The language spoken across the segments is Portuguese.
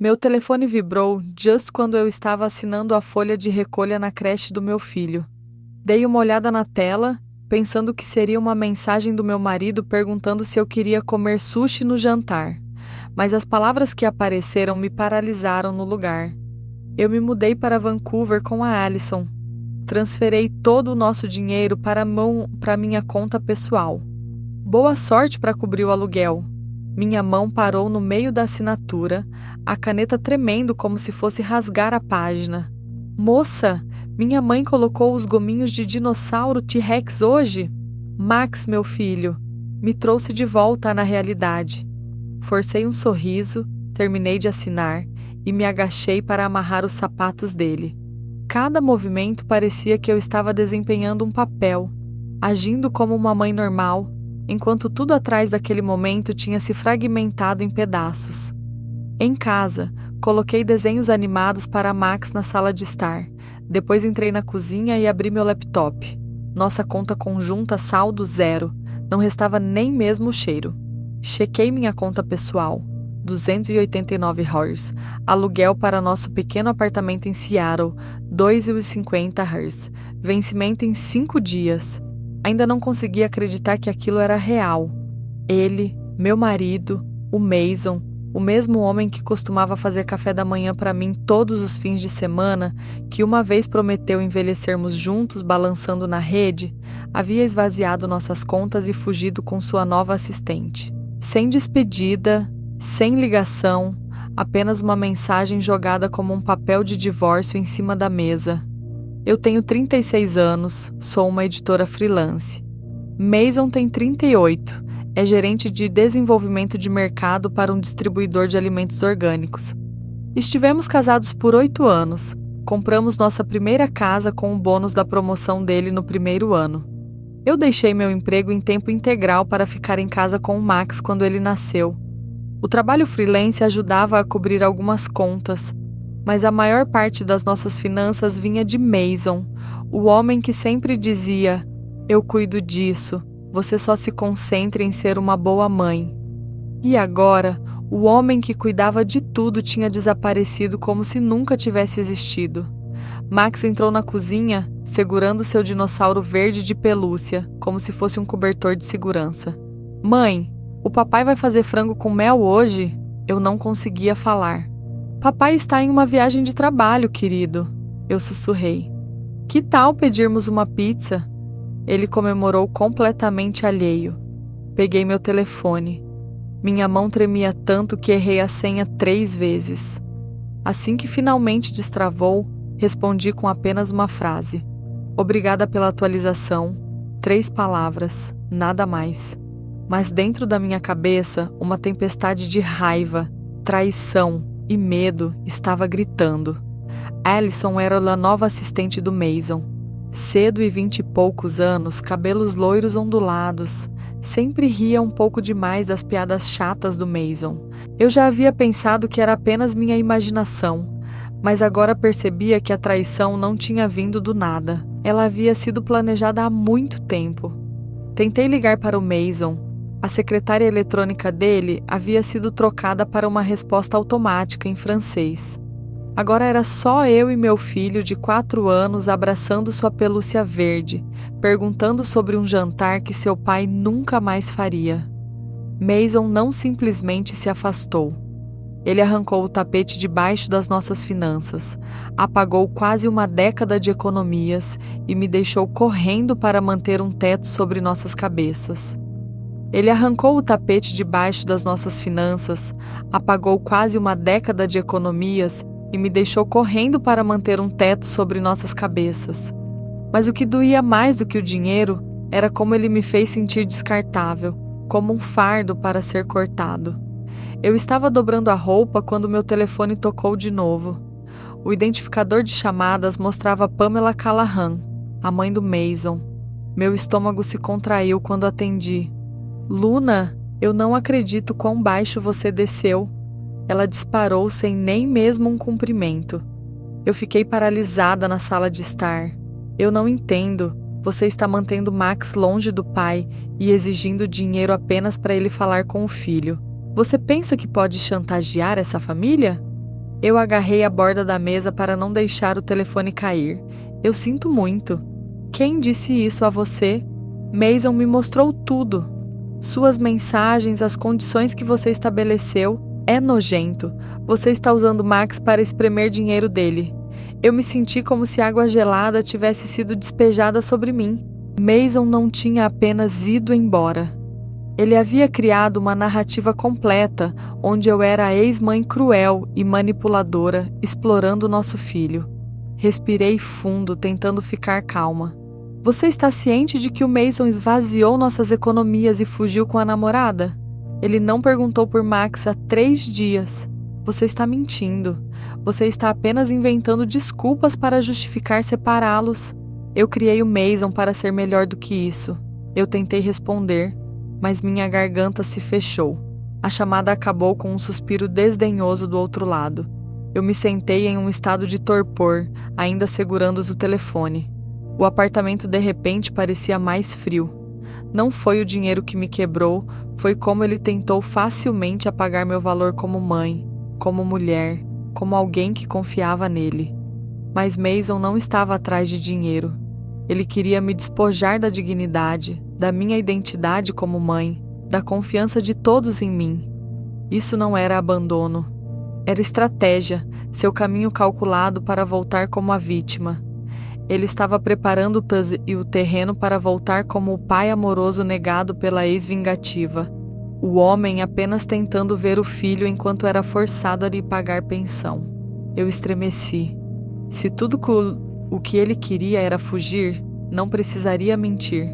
Meu telefone vibrou just quando eu estava assinando a folha de recolha na creche do meu filho. Dei uma olhada na tela, pensando que seria uma mensagem do meu marido perguntando se eu queria comer sushi no jantar. Mas as palavras que apareceram me paralisaram no lugar. Eu me mudei para Vancouver com a Alison. Transferei todo o nosso dinheiro para minha conta pessoal. Boa sorte para cobrir o aluguel. Minha mão parou no meio da assinatura, a caneta tremendo como se fosse rasgar a página. Moça, minha mãe colocou os gominhos de dinossauro T-Rex hoje? Max, meu filho, me trouxe de volta na realidade. Forcei um sorriso, terminei de assinar e me agachei para amarrar os sapatos dele. Cada movimento parecia que eu estava desempenhando um papel, agindo como uma mãe normal, enquanto tudo atrás daquele momento tinha se fragmentado em pedaços. Em casa, coloquei desenhos animados para Max na sala de estar. Depois entrei na cozinha e abri meu laptop. Nossa conta conjunta saldo 0. Não restava nem mesmo o cheiro. Chequei minha conta pessoal. 289 $. Aluguel para nosso pequeno apartamento em Seattle, 2,50 $. Vencimento em 5 dias. Ainda não conseguia acreditar que aquilo era real. Ele, meu marido, o Mason, o mesmo homem que costumava fazer café da manhã para mim todos os fins de semana, que uma vez prometeu envelhecermos juntos balançando na rede, havia esvaziado nossas contas e fugido com sua nova assistente. Sem despedida, sem ligação, apenas uma mensagem jogada como um papel de divórcio em cima da mesa. Eu tenho 36 anos, sou uma editora freelance. Mason tem 38, é gerente de desenvolvimento de mercado para um distribuidor de alimentos orgânicos. Estivemos casados por 8 anos, compramos nossa primeira casa com o bônus da promoção dele no primeiro ano. Eu deixei meu emprego em tempo integral para ficar em casa com o Max quando ele nasceu. O trabalho freelance ajudava a cobrir algumas contas, mas a maior parte das nossas finanças vinha de Mason, o homem que sempre dizia: "Eu cuido disso, você só se concentre em ser uma boa mãe." E agora, o homem que cuidava de tudo tinha desaparecido como se nunca tivesse existido. Max entrou na cozinha, segurando seu dinossauro verde de pelúcia, como se fosse um cobertor de segurança. "Mãe, o papai vai fazer frango com mel hoje?" Eu não conseguia falar. "Papai está em uma viagem de trabalho, querido," eu sussurrei. "Que tal pedirmos uma pizza?" Ele comemorou completamente alheio. Peguei meu telefone. Minha mão tremia tanto que errei a senha 3 vezes. Assim que finalmente destravou, respondi com apenas uma frase. "Obrigada pela atualização." 3 palavras, nada mais. Mas dentro da minha cabeça, uma tempestade de raiva, traição e medo estava gritando. Alison era a nova assistente do Mason. Cedo e 20 e poucos anos, cabelos loiros ondulados. Sempre ria um pouco demais das piadas chatas do Mason. Eu já havia pensado que era apenas minha imaginação, mas agora percebia que a traição não tinha vindo do nada. Ela havia sido planejada há muito tempo. Tentei ligar para o Mason. A secretária eletrônica dele havia sido trocada para uma resposta automática em francês. Agora era só eu e meu filho de 4 anos abraçando sua pelúcia verde, perguntando sobre um jantar que seu pai nunca mais faria. Mason não simplesmente se afastou. Ele arrancou o tapete debaixo das nossas finanças, apagou quase uma década de economias e me deixou correndo para manter um teto sobre nossas cabeças. Ele arrancou o tapete debaixo das nossas finanças, apagou quase uma década de economias e me deixou correndo para manter um teto sobre nossas cabeças. Mas o que doía mais do que o dinheiro era como ele me fez sentir descartável, como um fardo para ser cortado. Eu estava dobrando a roupa quando meu telefone tocou de novo. O identificador de chamadas mostrava Pamela Callahan, a mãe do Mason. Meu estômago se contraiu quando atendi. "Luna, eu não acredito quão baixo você desceu." Ela disparou sem nem mesmo um cumprimento. Eu fiquei paralisada na sala de estar. "Eu não entendo. Você está mantendo Max longe do pai e exigindo dinheiro apenas para ele falar com o filho. Você pensa que pode chantagear essa família?" Eu agarrei a borda da mesa para não deixar o telefone cair. Eu sinto muito. Quem disse isso a você? Mason me mostrou tudo. Suas mensagens, as condições que você estabeleceu. É nojento. Você está usando Max para espremer dinheiro dele. Eu me senti como se água gelada tivesse sido despejada sobre mim. Mason não tinha apenas ido embora. Ele havia criado uma narrativa completa, onde eu era a ex-mãe cruel e manipuladora, explorando nosso filho. Respirei fundo, tentando ficar calma. Você está ciente de que o Mason esvaziou nossas economias e fugiu com a namorada? Ele não perguntou por Max há 3 dias. Você está mentindo. Você está apenas inventando desculpas para justificar separá-los. Eu criei o Mason para ser melhor do que isso. Eu tentei responder, mas minha garganta se fechou. A chamada acabou com um suspiro desdenhoso do outro lado. Eu me sentei em um estado de torpor, ainda segurando o telefone. O apartamento de repente parecia mais frio. Não foi o dinheiro que me quebrou, foi como ele tentou facilmente apagar meu valor como mãe, como mulher, como alguém que confiava nele. Mas Mason não estava atrás de dinheiro. Ele queria me despojar da dignidade, da minha identidade como mãe, da confiança de todos em mim. Isso não era abandono. Era estratégia, seu caminho calculado para voltar como a vítima. Ele estava preparando o terreno para voltar como o pai amoroso negado pela ex-vingativa. O homem apenas tentando ver o filho enquanto era forçado a lhe pagar pensão. Eu estremeci. Se tudo o que ele queria era fugir, não precisaria mentir.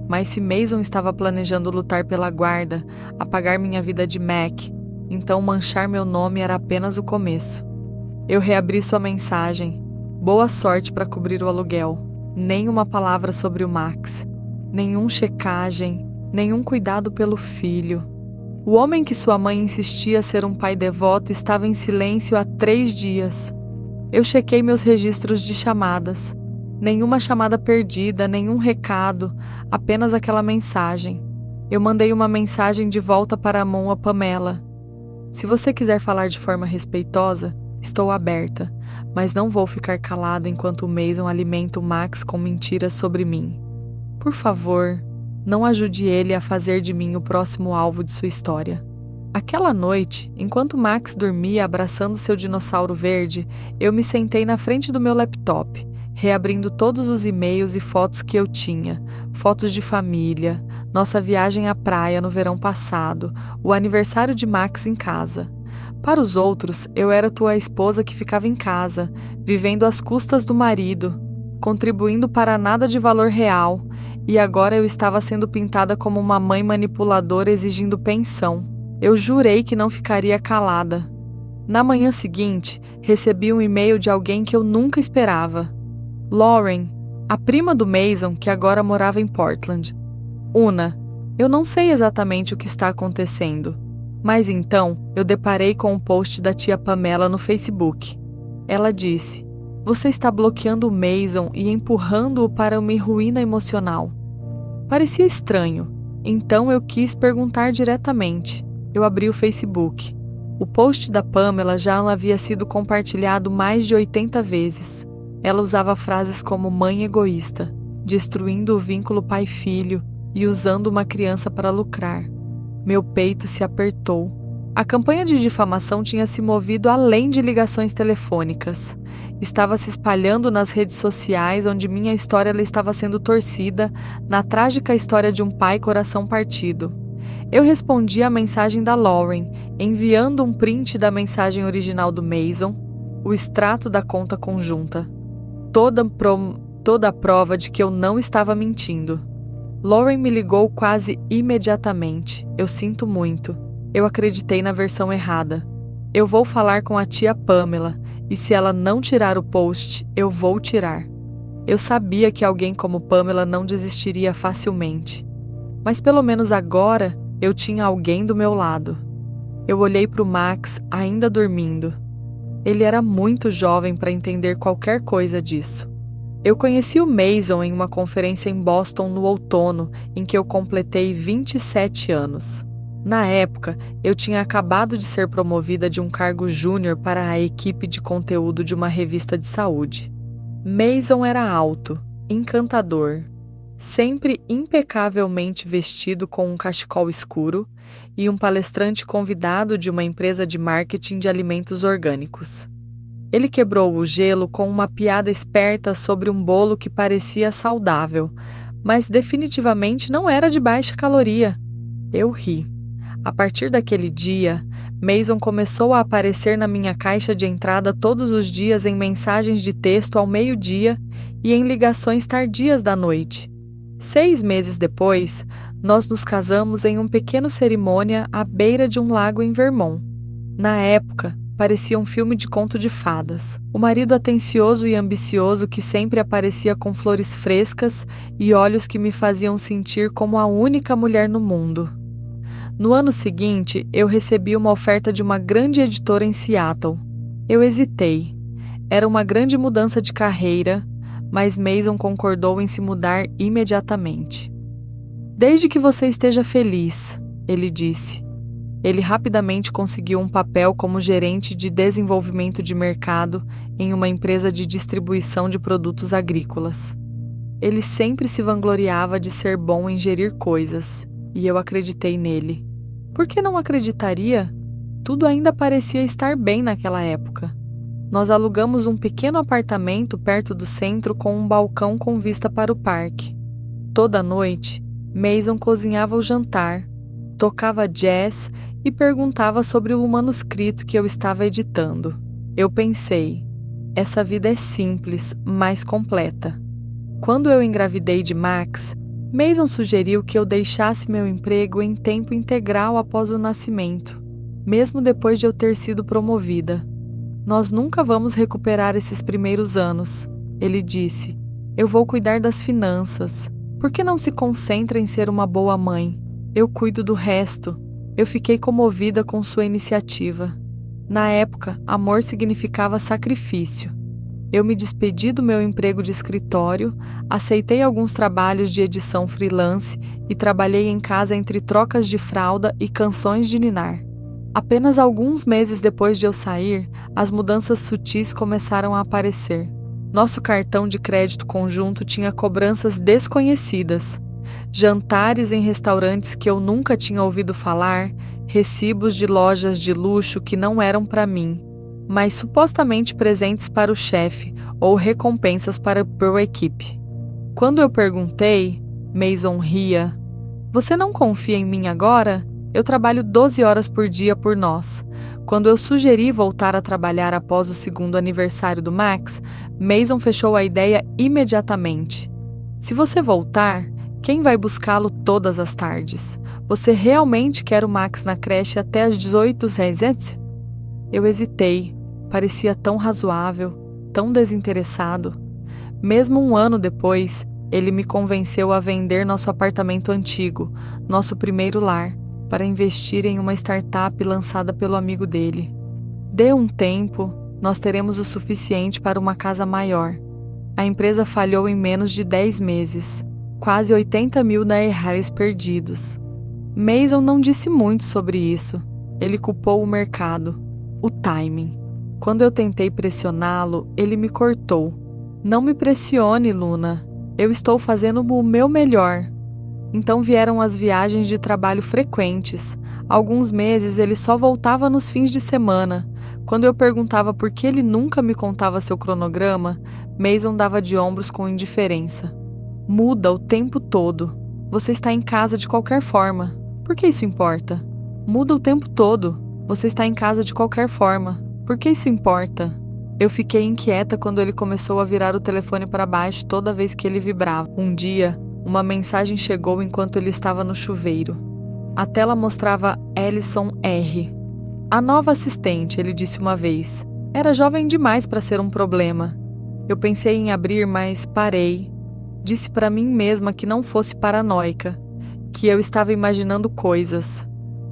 Mas se Mason estava planejando lutar pela guarda, apagar minha vida de Mac, então manchar meu nome era apenas o começo. Eu reabri sua mensagem. Boa sorte para cobrir o aluguel. Nem uma palavra sobre o Max. Nenhum checagem, nenhum cuidado pelo filho. O homem que sua mãe insistia ser um pai devoto estava em silêncio há 3 dias. Eu chequei meus registros de chamadas. Nenhuma chamada perdida, nenhum recado, apenas aquela mensagem. Eu mandei uma mensagem de volta para a mão a Pamela. Se você quiser falar de forma respeitosa, estou aberta, mas não vou ficar calada enquanto o Mason alimenta o Max com mentiras sobre mim. Por favor, não ajude ele a fazer de mim o próximo alvo de sua história. Aquela noite, enquanto Max dormia abraçando seu dinossauro verde, eu me sentei na frente do meu laptop, reabrindo todos os e-mails e fotos que eu tinha, fotos de família, nossa viagem à praia no verão passado, o aniversário de Max em casa. Para os outros, eu era tua esposa que ficava em casa, vivendo às custas do marido, contribuindo para nada de valor real, e agora eu estava sendo pintada como uma mãe manipuladora exigindo pensão. Eu jurei que não ficaria calada. Na manhã seguinte, recebi um e-mail de alguém que eu nunca esperava. Lauren, a prima do Mason, que agora morava em Portland. Una, eu não sei exatamente o que está acontecendo, mas então eu deparei com um post da tia Pamela no Facebook. Ela disse: você está bloqueando o Mason e empurrando-o para uma ruína emocional. Parecia estranho, então eu quis perguntar diretamente. Eu abri o Facebook. O post da Pamela já havia sido compartilhado mais de 80 vezes. Ela usava frases como mãe egoísta, destruindo o vínculo pai-filho e usando uma criança para lucrar. Meu peito se apertou. A campanha de difamação tinha se movido além de ligações telefônicas. Estava se espalhando nas redes sociais, onde minha história estava sendo torcida, na trágica história de um pai coração partido. Eu respondi à mensagem da Lauren, enviando um print da mensagem original do Mason, o extrato da conta conjunta. Toda a prova de que eu não estava mentindo. Lauren me ligou quase imediatamente. Eu sinto muito. Eu acreditei na versão errada. Eu vou falar com a tia Pamela, e se ela não tirar o post, eu vou tirar. Eu sabia que alguém como Pamela não desistiria facilmente. Mas pelo menos agora, eu tinha alguém do meu lado. Eu olhei para o Max, ainda dormindo. Ele era muito jovem para entender qualquer coisa disso. Eu conheci o Mason em uma conferência em Boston no outono, em que eu completei 27 anos. Na época, eu tinha acabado de ser promovida de um cargo júnior para a equipe de conteúdo de uma revista de saúde. Mason era alto, encantador, sempre impecavelmente vestido com um cachecol escuro e um palestrante convidado de uma empresa de marketing de alimentos orgânicos. Ele quebrou o gelo com uma piada esperta sobre um bolo que parecia saudável, mas definitivamente não era de baixa caloria. Eu ri. A partir daquele dia, Mason começou a aparecer na minha caixa de entrada todos os dias em mensagens de texto ao meio-dia e em ligações tardias da noite. 6 meses depois, nós nos casamos em uma pequena cerimônia à beira de um lago em Vermont. Na época, parecia um filme de conto de fadas. O marido atencioso e ambicioso que sempre aparecia com flores frescas e olhos que me faziam sentir como a única mulher no mundo. No ano seguinte, eu recebi uma oferta de uma grande editora em Seattle. Eu hesitei. Era uma grande mudança de carreira, mas Mason concordou em se mudar imediatamente. "Desde que você esteja feliz", ele disse. Ele rapidamente conseguiu um papel como gerente de desenvolvimento de mercado em uma empresa de distribuição de produtos agrícolas. Ele sempre se vangloriava de ser bom em gerir coisas, e eu acreditei nele. Por que não acreditaria? Tudo ainda parecia estar bem naquela época. Nós alugamos um pequeno apartamento perto do centro com um balcão com vista para o parque. Toda noite, Mason cozinhava o jantar, tocava jazz e perguntava sobre o manuscrito que eu estava editando. Eu pensei, essa vida é simples, mas completa. Quando eu engravidei de Max, Mason sugeriu que eu deixasse meu emprego em tempo integral após o nascimento, mesmo depois de eu ter sido promovida. "Nós nunca vamos recuperar esses primeiros anos", ele disse. "Eu vou cuidar das finanças. Por que não se concentra em ser uma boa mãe? Eu cuido do resto." Eu fiquei comovida com sua iniciativa. Na época, amor significava sacrifício. Eu me despedi do meu emprego de escritório, aceitei alguns trabalhos de edição freelance e trabalhei em casa entre trocas de fralda e canções de ninar. Apenas alguns meses depois de eu sair, as mudanças sutis começaram a aparecer. Nosso cartão de crédito conjunto tinha cobranças desconhecidas. Jantares em restaurantes que eu nunca tinha ouvido falar, recibos de lojas de luxo que não eram para mim, mas supostamente presentes para o chefe ou recompensas para a equipe. Quando eu perguntei, Mason ria. "Você não confia em mim agora? Eu trabalho 12 horas por dia por nós." Quando eu sugeri voltar a trabalhar após o 2º aniversário do Max, Mason fechou a ideia imediatamente. "Se você voltar, quem vai buscá-lo todas as tardes? Você realmente quer o Max na creche até às 18h? Eu hesitei. Parecia tão razoável, tão desinteressado. Mesmo um ano depois, ele me convenceu a vender nosso apartamento antigo, nosso primeiro lar, para investir em uma startup lançada pelo amigo dele. "Dê um tempo, nós teremos o suficiente para uma casa maior." A empresa falhou em menos de 10 meses. Quase 80 mil reais perdidos. Mason não disse muito sobre isso. Ele culpou o mercado, o timing. Quando eu tentei pressioná-lo, ele me cortou. "Não me pressione, Luna. Eu estou fazendo o meu melhor." Então vieram as viagens de trabalho frequentes. Alguns meses ele só voltava nos fins de semana. Quando eu perguntava por que ele nunca me contava seu cronograma, Mason dava de ombros com indiferença. "Muda o tempo todo. Você está em casa de qualquer forma. Por que isso importa?" "Muda o tempo todo. Você está em casa de qualquer forma. Por que isso importa?" Eu fiquei inquieta quando ele começou a virar o telefone para baixo toda vez que ele vibrava. Um dia, uma mensagem chegou enquanto ele estava no chuveiro. A tela mostrava Alison R. "A nova assistente", ele disse uma vez. Era jovem demais para ser um problema. Eu pensei em abrir, mas parei. Disse para mim mesma que não fosse paranoica, que eu estava imaginando coisas.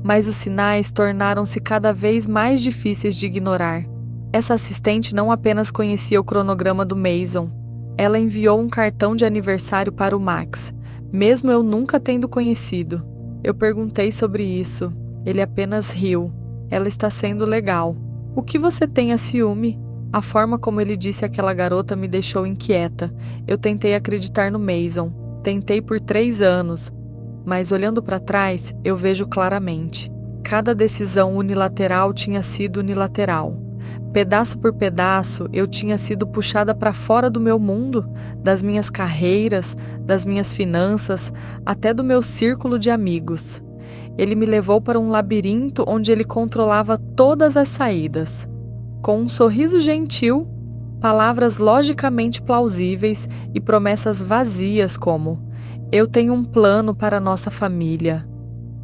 Mas os sinais tornaram-se cada vez mais difíceis de ignorar. Essa assistente não apenas conhecia o cronograma do Mason, ela enviou um cartão de aniversário para o Max, mesmo eu nunca tendo conhecido. Eu perguntei sobre isso. Ele apenas riu. Ela está sendo legal. O que você tem a ciúme? A forma como ele disse àquela garota me deixou inquieta. Eu tentei acreditar no Mason. Tentei por 3 anos. Mas olhando para trás, eu vejo claramente. Cada decisão unilateral tinha sido unilateral. Pedaço por pedaço, eu tinha sido puxada para fora do meu mundo, das minhas carreiras, das minhas finanças, até do meu círculo de amigos. Ele me levou para um labirinto onde ele controlava todas as saídas. Com um sorriso gentil, palavras logicamente plausíveis e promessas vazias como: eu tenho um plano para nossa família.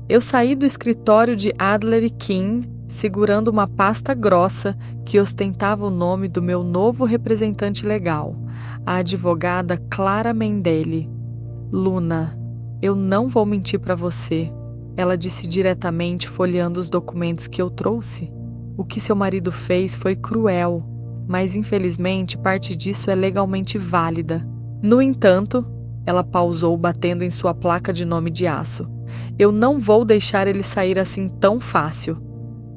Eu saí do escritório de Adler e King segurando uma pasta grossa que ostentava o nome do meu novo representante legal, a advogada Clara Mendeley. Luna, eu não vou mentir para você, ela disse diretamente folheando os documentos que eu trouxe. O que seu marido fez foi cruel, mas infelizmente parte disso é legalmente válida. No entanto, ela pausou batendo em sua placa de nome de aço. Eu não vou deixar ele sair assim tão fácil.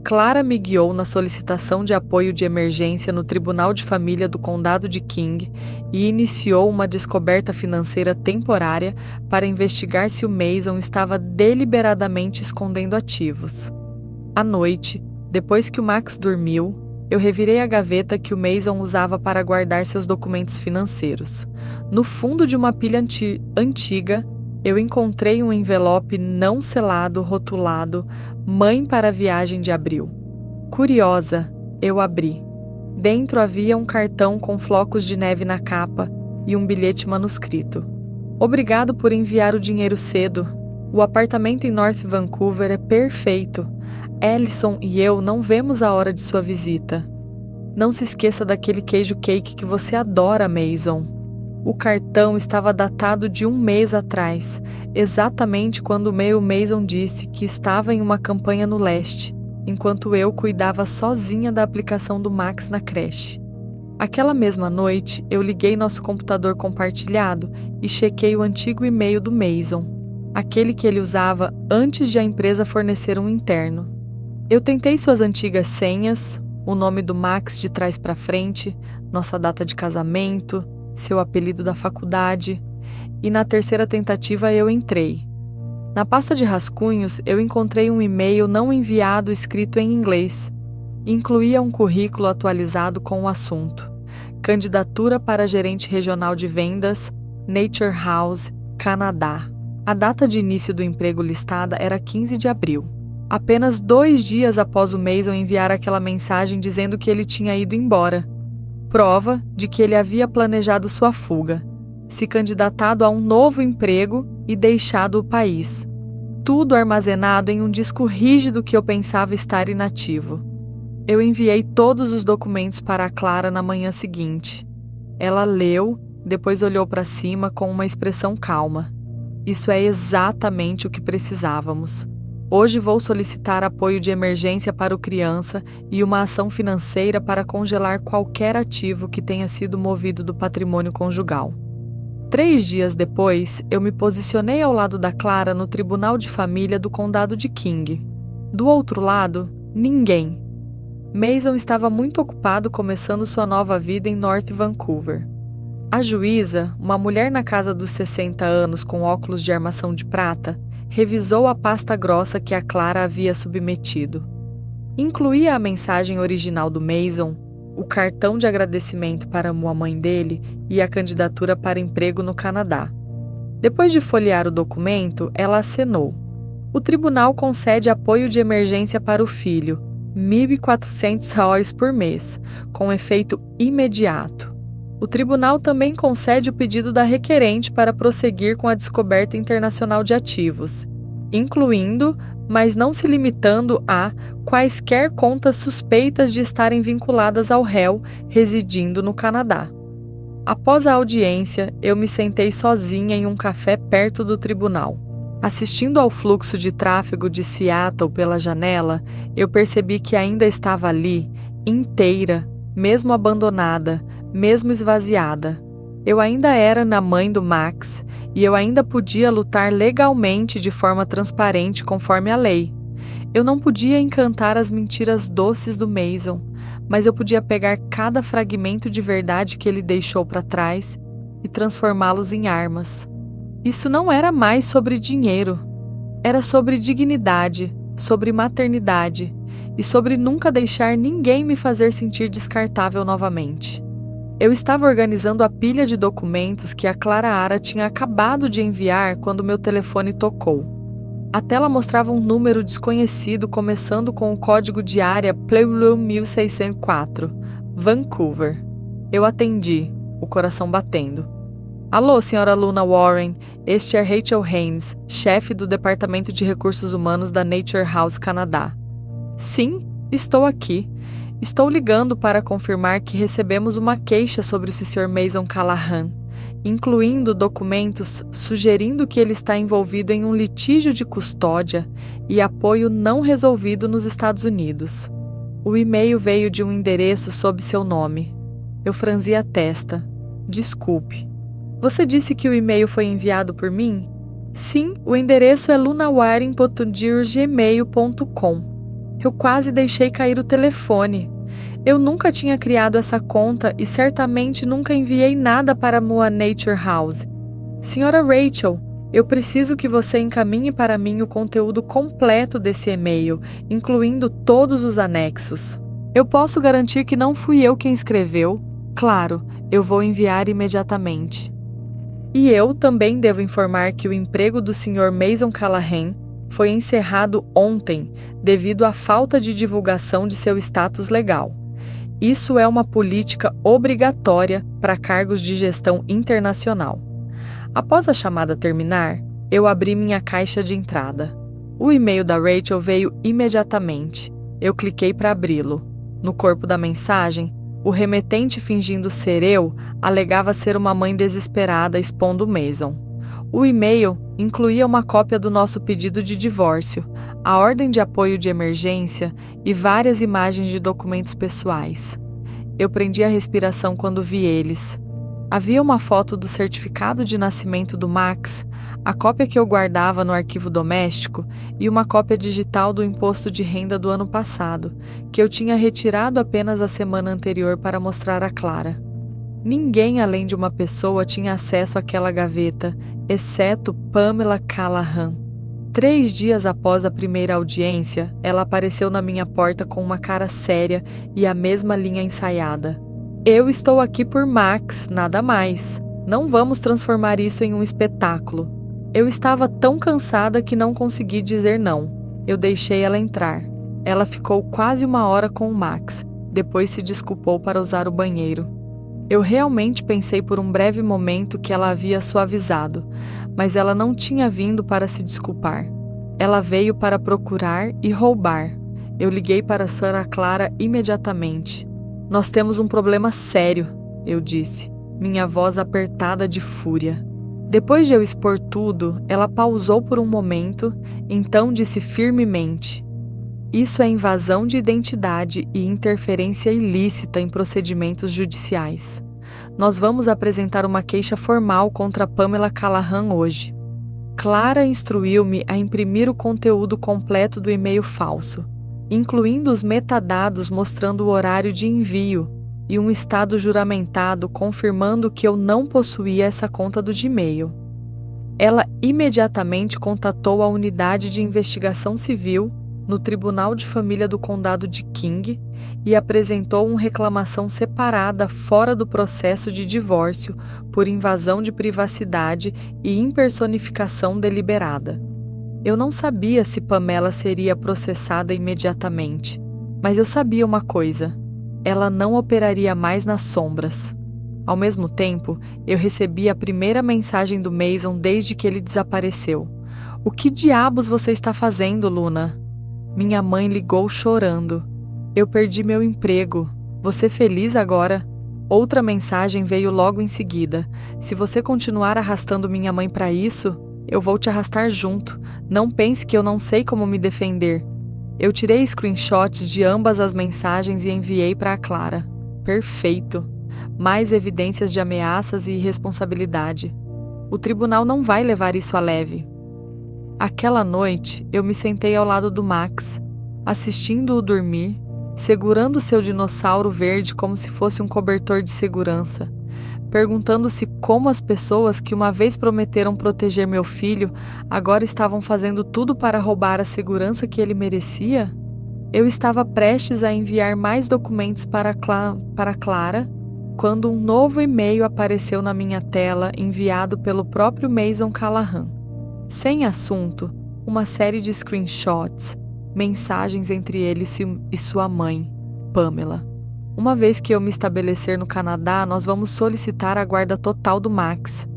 Clara me guiou na solicitação de apoio de emergência no Tribunal de Família do Condado de King e iniciou uma descoberta financeira temporária para investigar se o Mason estava deliberadamente escondendo ativos. À noite, depois que o Max dormiu, eu revirei a gaveta que o Mason usava para guardar seus documentos financeiros. No fundo de uma pilha antiga, eu encontrei um envelope não selado rotulado Mãe para a viagem de abril. Curiosa, eu abri. Dentro havia um cartão com flocos de neve na capa e um bilhete manuscrito. Obrigado por enviar o dinheiro cedo. O apartamento em North Vancouver é perfeito. Ellison e eu não vemos a hora de sua visita. Não se esqueça daquele queijo cake que você adora, Mason. O cartão estava datado de 1 mês atrás, exatamente quando o meu Mason disse que estava em uma campanha no leste, enquanto eu cuidava sozinha da aplicação do Max na creche. Aquela mesma noite, eu liguei nosso computador compartilhado e chequei o antigo e-mail do Mason, aquele que ele usava antes de a empresa fornecer um interno. Eu tentei suas antigas senhas, o nome do Max de trás para frente, nossa data de casamento, seu apelido da faculdade, e na terceira tentativa eu entrei. Na pasta de rascunhos, eu encontrei um e-mail não enviado escrito em inglês. Incluía um currículo atualizado com o assunto: candidatura para gerente regional de vendas, Nature House, Canadá. A data de início do emprego listada era 15 de abril. Apenas 2 dias após o Mason enviar aquela mensagem dizendo que ele tinha ido embora. Prova de que ele havia planejado sua fuga, se candidatado a um novo emprego e deixado o país. Tudo armazenado em um disco rígido que eu pensava estar inativo. Eu enviei todos os documentos para a Clara na manhã seguinte. Ela leu, depois olhou para cima com uma expressão calma. Isso é exatamente o que precisávamos. Hoje vou solicitar apoio de emergência para o criança e uma ação financeira para congelar qualquer ativo que tenha sido movido do patrimônio conjugal. 3 dias depois, eu me posicionei ao lado da Clara no Tribunal de Família do Condado de King. Do outro lado, ninguém. Mason estava muito ocupado começando sua nova vida em North Vancouver. A juíza, uma mulher na casa dos 60 anos com óculos de armação de prata, revisou a pasta grossa que a Clara havia submetido. Incluía a mensagem original do Mason, o cartão de agradecimento para a mãe dele e a candidatura para emprego no Canadá. Depois de folhear o documento, ela acenou. O tribunal concede apoio de emergência para o filho, $1.400 por mês, com efeito imediato. O tribunal também concede o pedido da requerente para prosseguir com a descoberta internacional de ativos, incluindo, mas não se limitando a, quaisquer contas suspeitas de estarem vinculadas ao réu residindo no Canadá. Após a audiência, eu me sentei sozinha em um café perto do tribunal. Assistindo ao fluxo de tráfego de Seattle pela janela, eu percebi que ainda estava ali, inteira, mesmo abandonada, mesmo esvaziada. Eu ainda era a mãe do Max e eu ainda podia lutar legalmente de forma transparente conforme a lei. Eu não podia encantar as mentiras doces do Mason, mas eu podia pegar cada fragmento de verdade que ele deixou para trás e transformá-los em armas. Isso não era mais sobre dinheiro. Era sobre dignidade, sobre maternidade e sobre nunca deixar ninguém me fazer sentir descartável novamente. Eu estava organizando a pilha de documentos que a Clara Ara tinha acabado de enviar quando meu telefone tocou. A tela mostrava um número desconhecido começando com o código de área Pleu 1604, Vancouver. Eu atendi, o coração batendo. Alô, senhora Luna Warren, este é Rachel Haynes, chefe do Departamento de Recursos Humanos da Nature House Canadá. Sim, estou aqui. Estou ligando para confirmar que recebemos uma queixa sobre o Sr. Mason Callahan, incluindo documentos sugerindo que ele está envolvido em um litígio de custódia e apoio não resolvido nos Estados Unidos. O e-mail veio de um endereço sob seu nome. Eu franzi a testa. Desculpe. Você disse que o e-mail foi enviado por mim? Sim, o endereço é lunawaring.gmail.com. Eu quase deixei cair o telefone. Eu nunca tinha criado essa conta e certamente nunca enviei nada para a Moa Nature House. Senhora Rachel, eu preciso que você encaminhe para mim o conteúdo completo desse e-mail, incluindo todos os anexos. Eu posso garantir que não fui eu quem escreveu. Claro, eu vou enviar imediatamente. E eu também devo informar que o emprego do Sr. Mason Callahan foi encerrado ontem devido à falta de divulgação de seu status legal. Isso é uma política obrigatória para cargos de gestão internacional. Após a chamada terminar, eu abri minha caixa de entrada. O e-mail da Rachel veio imediatamente. Eu cliquei para abri-lo. No corpo da mensagem, o remetente fingindo ser eu alegava ser uma mãe desesperada expondo Mason. O e-mail incluía uma cópia do nosso pedido de divórcio, a ordem de apoio de emergência e várias imagens de documentos pessoais. Eu prendi a respiração quando vi eles. Havia uma foto do certificado de nascimento do Max, a cópia que eu guardava no arquivo doméstico e uma cópia digital do imposto de renda do ano passado, que eu tinha retirado apenas a semana anterior para mostrar a Clara. Ninguém além de uma pessoa tinha acesso àquela gaveta, exceto Pamela Callahan. 3 dias após a primeira audiência, ela apareceu na minha porta com uma cara séria e a mesma linha ensaiada. Eu estou aqui por Max, nada mais. Não vamos transformar isso em um espetáculo. Eu estava tão cansada que não consegui dizer não. Eu deixei ela entrar. Ela ficou quase 1 hora com o Max. Depois se desculpou para usar o banheiro. Eu realmente pensei por um breve momento que ela havia suavizado, mas ela não tinha vindo para se desculpar. Ela veio para procurar e roubar. Eu liguei para Sra. Clara imediatamente. Nós temos um problema sério, eu disse, minha voz apertada de fúria. Depois de eu expor tudo, ela pausou por um momento, então disse firmemente: isso é invasão de identidade e interferência ilícita em procedimentos judiciais. Nós vamos apresentar uma queixa formal contra Pamela Callahan hoje. Clara instruiu-me a imprimir o conteúdo completo do e-mail falso, incluindo os metadados mostrando o horário de envio e um estado juramentado confirmando que eu não possuía essa conta do Gmail. Ela imediatamente contatou a unidade de investigação civil no Tribunal de Família do Condado de King e apresentou uma reclamação separada fora do processo de divórcio por invasão de privacidade e impersonificação deliberada. Eu não sabia se Pamela seria processada imediatamente, mas eu sabia uma coisa: ela não operaria mais nas sombras. Ao mesmo tempo, eu recebi a primeira mensagem do Mason desde que ele desapareceu. O que diabos você está fazendo, Luna? Minha mãe ligou chorando. Eu perdi meu emprego. Você feliz agora? Outra mensagem veio logo em seguida. Se você continuar arrastando minha mãe para isso, eu vou te arrastar junto. Não pense que eu não sei como me defender. Eu tirei screenshots de ambas as mensagens e enviei para a Clara. Perfeito. Mais evidências de ameaças e irresponsabilidade. O tribunal não vai levar isso a leve. Aquela noite, eu me sentei ao lado do Max, assistindo-o dormir, segurando seu dinossauro verde como se fosse um cobertor de segurança, perguntando-se como as pessoas que uma vez prometeram proteger meu filho agora estavam fazendo tudo para roubar a segurança que ele merecia. Eu estava prestes a enviar mais documentos para Clara, quando um novo e-mail apareceu na minha tela enviado pelo próprio Mason Callahan. Sem assunto, uma série de screenshots, mensagens entre ele e sua mãe, Pamela. Uma vez que eu me estabelecer no Canadá, nós vamos solicitar a guarda total do Max.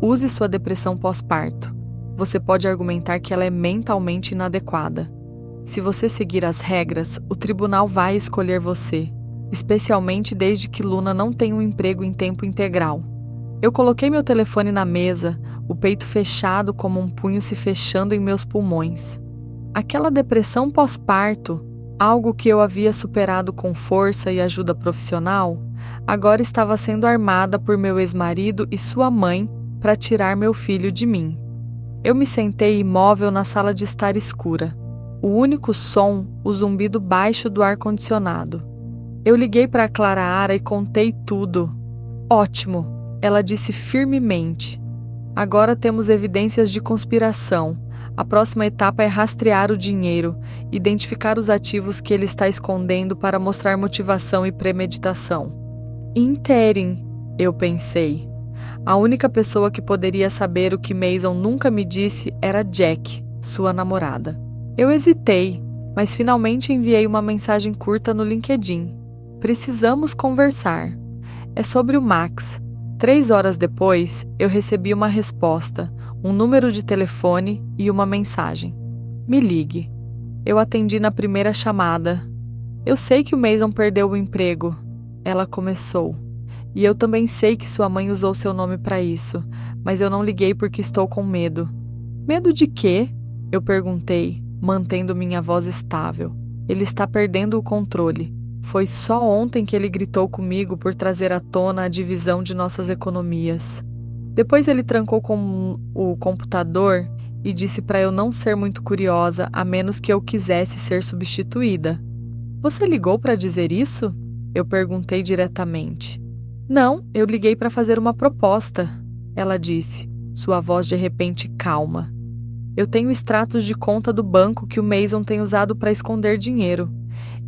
Use sua depressão pós-parto. Você pode argumentar que ela é mentalmente inadequada. Se você seguir as regras, o tribunal vai escolher você, especialmente desde que Luna não tem um emprego em tempo integral. Eu coloquei meu telefone na mesa, o peito fechado como um punho se fechando em meus pulmões. Aquela depressão pós-parto, algo que eu havia superado com força e ajuda profissional, agora estava sendo armada por meu ex-marido e sua mãe para tirar meu filho de mim. Eu me sentei imóvel na sala de estar escura. O único som, o zumbido baixo do ar-condicionado. Eu liguei para Clara e contei tudo. Ótimo, ela disse firmemente. Agora temos evidências de conspiração. A próxima etapa é rastrear o dinheiro, identificar os ativos que ele está escondendo para mostrar motivação e premeditação. Interim, eu pensei. A única pessoa que poderia saber o que Mason nunca me disse era Jack, sua namorada. Eu hesitei, mas finalmente enviei uma mensagem curta no LinkedIn. Precisamos conversar. É sobre o Max. 3 horas depois, eu recebi uma resposta, um número de telefone e uma mensagem. Me ligue. Eu atendi na primeira chamada. Eu sei que o Mason perdeu o emprego. Ela começou. E eu também sei que sua mãe usou seu nome para isso, mas eu não liguei porque estou com medo. Medo de quê? Eu perguntei, mantendo minha voz estável. Ele está perdendo o controle. Foi só ontem que ele gritou comigo por trazer à tona a divisão de nossas economias. Depois ele trancou com o computador e disse para eu não ser muito curiosa a menos que eu quisesse ser substituída. Você ligou para dizer isso? Eu perguntei diretamente. Não, eu liguei para fazer uma proposta, ela disse, sua voz de repente calma. Eu tenho extratos de conta do banco que o Mason tem usado para esconder dinheiro.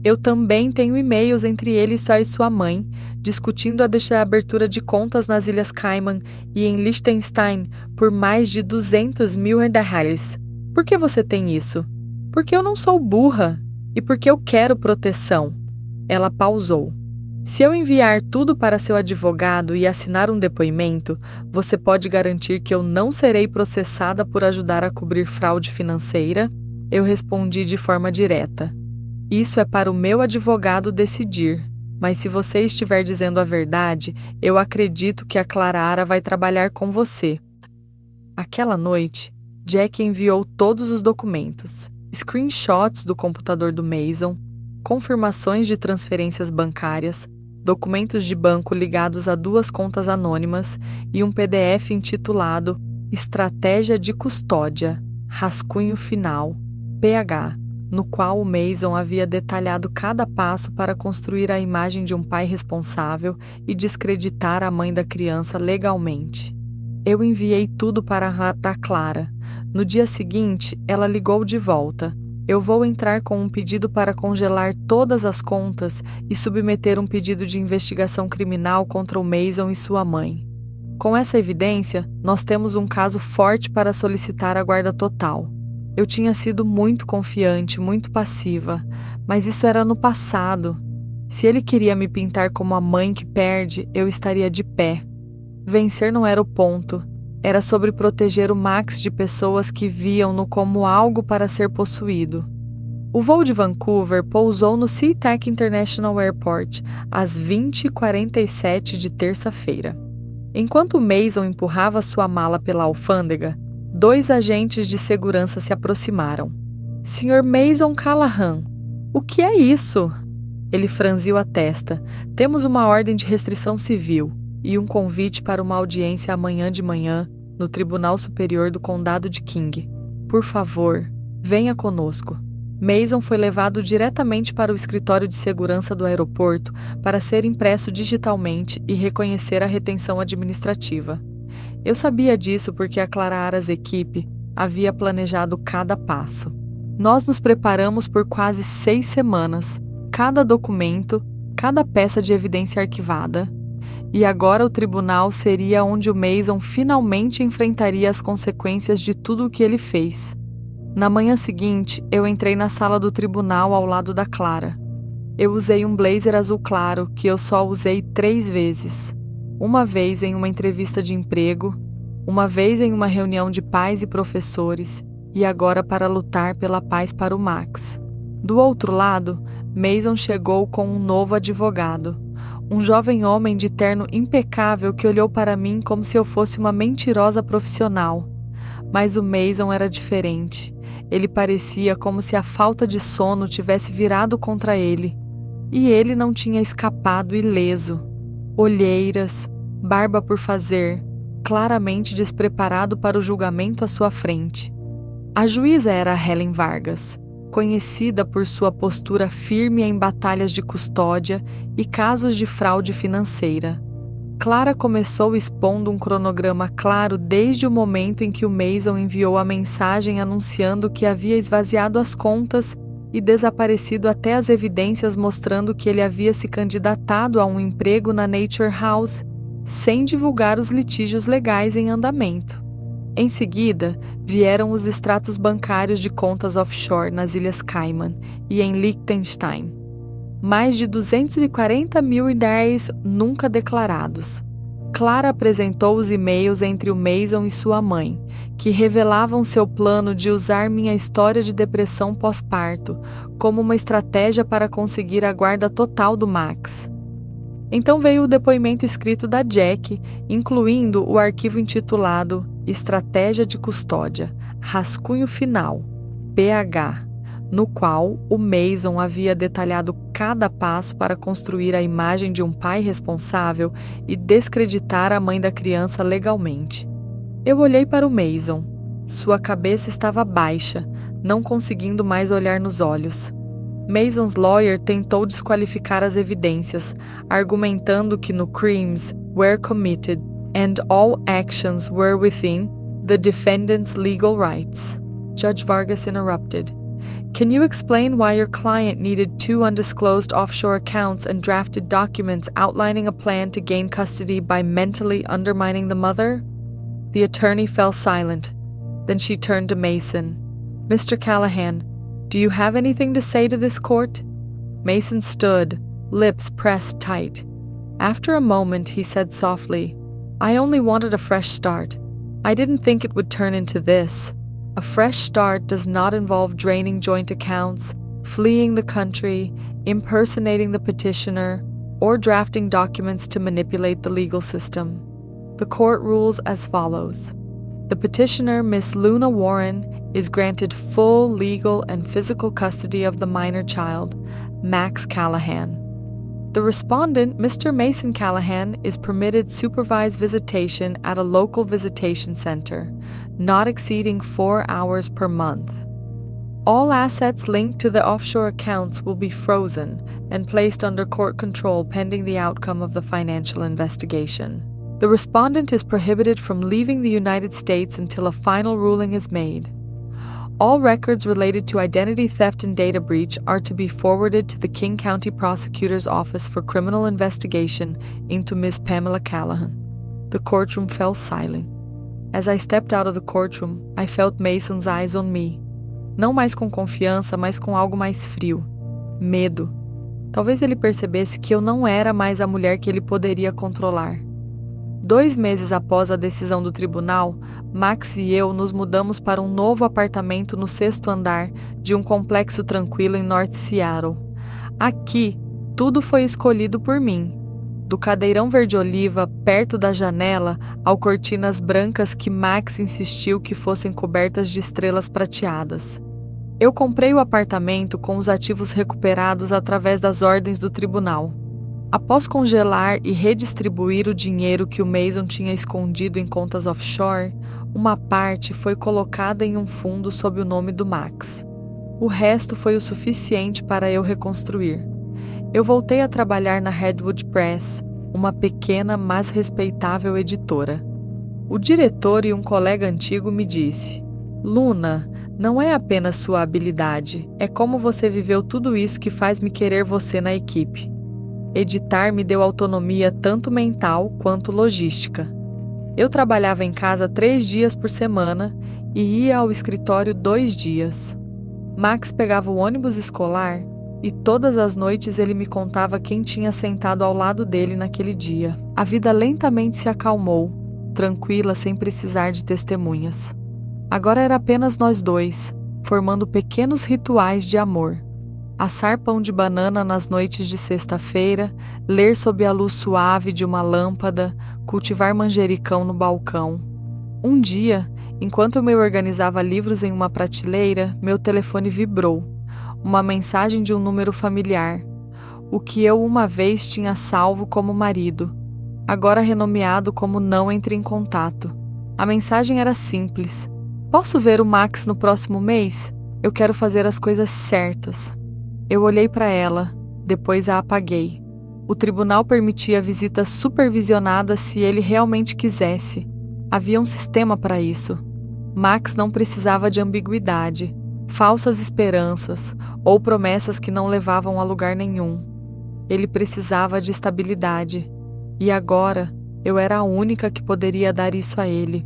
Eu também tenho e-mails entre ele e sua mãe, discutindo a abertura de contas nas Ilhas Cayman e em Liechtenstein por mais de 200 mil reais. Por que você tem isso? Porque eu não sou burra e porque eu quero proteção. Ela pausou. Se eu enviar tudo para seu advogado e assinar um depoimento, você pode garantir que eu não serei processada por ajudar a cobrir fraude financeira? Eu respondi de forma direta. Isso é para o meu advogado decidir, mas se você estiver dizendo a verdade, eu acredito que a Clara vai trabalhar com você. Aquela noite, Jack enviou todos os documentos, screenshots do computador do Mason, confirmações de transferências bancárias, documentos de banco ligados a 2 contas anônimas e um PDF intitulado Estratégia de Custódia, Rascunho Final, PH, no qual o Mason havia detalhado cada passo para construir a imagem de um pai responsável e descreditar a mãe da criança legalmente. Eu enviei tudo para a Clara. No dia seguinte, ela ligou de volta. Eu vou entrar com um pedido para congelar todas as contas e submeter um pedido de investigação criminal contra o Mason e sua mãe. Com essa evidência, nós temos um caso forte para solicitar a guarda total. Eu tinha sido muito confiante, muito passiva, mas isso era no passado. Se ele queria me pintar como a mãe que perde, eu estaria de pé. Vencer não era o ponto. Era sobre proteger o Max de pessoas que viam-no como algo para ser possuído. O voo de Vancouver pousou no SeaTac International Airport às 20h47 de terça-feira. Enquanto Mason empurrava sua mala pela alfândega, 2 agentes de segurança se aproximaram. Sr. Mason Callahan, o que é isso? Ele franziu a testa. Temos uma ordem de restrição civil e um convite para uma audiência amanhã de manhã no Tribunal Superior do Condado de King. Por favor, venha conosco. Mason foi levado diretamente para o escritório de segurança do aeroporto para ser impresso digitalmente e reconhecer a retenção administrativa. Eu sabia disso porque a Clara Aras equipe havia planejado cada passo. Nós nos preparamos por quase 6 semanas, cada documento, cada peça de evidência arquivada, e agora o tribunal seria onde o Mason finalmente enfrentaria as consequências de tudo o que ele fez. Na manhã seguinte, eu entrei na sala do tribunal ao lado da Clara. Eu usei um blazer azul claro que eu só usei 3 vezes. Uma vez em uma entrevista de emprego, uma vez em uma reunião de pais e professores, e agora para lutar pela paz para o Max. Do outro lado, Mason chegou com um novo advogado, um jovem homem de terno impecável que olhou para mim como se eu fosse uma mentirosa profissional. Mas o Mason era diferente. Ele parecia como se a falta de sono tivesse virado contra ele. E ele não tinha escapado ileso. Olheiras, barba por fazer, claramente despreparado para o julgamento à sua frente. A juíza era a Helen Vargas, conhecida por sua postura firme em batalhas de custódia e casos de fraude financeira. Clara começou expondo um cronograma claro desde o momento em que o Mason enviou a mensagem anunciando que havia esvaziado as contas e desaparecido até as evidências mostrando que ele havia se candidatado a um emprego na Nature House, sem divulgar os litígios legais em andamento. Em seguida, vieram os extratos bancários de contas offshore nas Ilhas Cayman e em Liechtenstein. Mais de 240 mil reais nunca declarados. Clara apresentou os e-mails entre o Mason e sua mãe, que revelavam seu plano de usar minha história de depressão pós-parto como uma estratégia para conseguir a guarda total do Max. Então veio o depoimento escrito da Jack, incluindo o arquivo intitulado Estratégia de Custódia, Rascunho Final, PH, no qual o Mason havia detalhado cada passo para construir a imagem de um pai responsável e descreditar a mãe da criança legalmente. Eu olhei para o Mason. Sua cabeça estava baixa, não conseguindo mais olhar nos olhos. Mason's lawyer tentou desqualificar as evidências, argumentando que no crimes were committed and all actions were within the defendant's legal rights. Judge Vargas interrupted. Can you explain why your client needed 2 undisclosed offshore accounts and drafted documents outlining a plan to gain custody by mentally undermining the mother? The attorney fell silent. Then she turned to Mason. Mr. Callahan, do you have anything to say to this court? Mason stood, lips pressed tight. After a moment, he said softly, I only wanted a fresh start. I didn't think it would turn into this. A fresh start does not involve draining joint accounts, fleeing the country, impersonating the petitioner, or drafting documents to manipulate the legal system. The court rules as follows. The petitioner, Miss Luna Warren, is granted full legal and physical custody of the minor child, Max Callahan. The respondent, Mr. Mason Callahan, is permitted supervised visitation at a local visitation center, not exceeding 4 hours per month. All assets linked to the offshore accounts will be frozen and placed under court control pending the outcome of the financial investigation. The respondent is prohibited from leaving the United States until a final ruling is made. All records related to identity theft and data breach are to be forwarded to the King County Prosecutor's Office for Criminal Investigation into Ms. Pamela Callahan. The courtroom fell silent. As I stepped out of the courtroom, I felt Mason's eyes on me. Não mais com confiança, mas com algo mais frio. Medo. Talvez ele percebesse que eu não era mais a mulher que ele poderia controlar. 2 meses após a decisão do tribunal, Max e eu nos mudamos para um novo apartamento no 6º andar de um complexo tranquilo em North Seattle. Aqui, tudo foi escolhido por mim. Do cadeirão verde-oliva perto da janela ao cortinas brancas que Max insistiu que fossem cobertas de estrelas prateadas. Eu comprei o apartamento com os ativos recuperados através das ordens do tribunal. Após congelar e redistribuir o dinheiro que o Mason tinha escondido em contas offshore, Uma parte foi colocada em um fundo sob o nome do Max. O resto foi o suficiente para eu reconstruir. Eu voltei a trabalhar na Redwood Press, uma pequena, mas respeitável editora. O diretor e um colega antigo me disse: Luna, não é apenas sua habilidade, é como você viveu tudo isso que faz me querer você na equipe. Editar me deu autonomia tanto mental quanto logística. Eu trabalhava em casa 3 dias por semana e ia ao escritório 2 dias. Max pegava o ônibus escolar e todas as noites ele me contava quem tinha sentado ao lado dele naquele dia. A vida lentamente se acalmou, tranquila sem precisar de testemunhas. Agora era apenas nós dois, formando pequenos rituais de amor. Assar pão de banana nas noites de sexta-feira, ler sob a luz suave de uma lâmpada, cultivar manjericão no balcão. Um dia, enquanto eu me organizava livros em uma prateleira, meu telefone vibrou. Uma mensagem de um número familiar. O que eu uma vez tinha salvo como marido, agora renomeado como não entre em contato. A mensagem era simples. Posso ver o Max no próximo mês? Eu quero fazer as coisas certas. Eu olhei para ela, depois a apaguei. O tribunal permitia visitas supervisionadas se ele realmente quisesse. Havia um sistema para isso. Max não precisava de ambiguidade, falsas esperanças ou promessas que não levavam a lugar nenhum. Ele precisava de estabilidade. E agora, eu era a única que poderia dar isso a ele.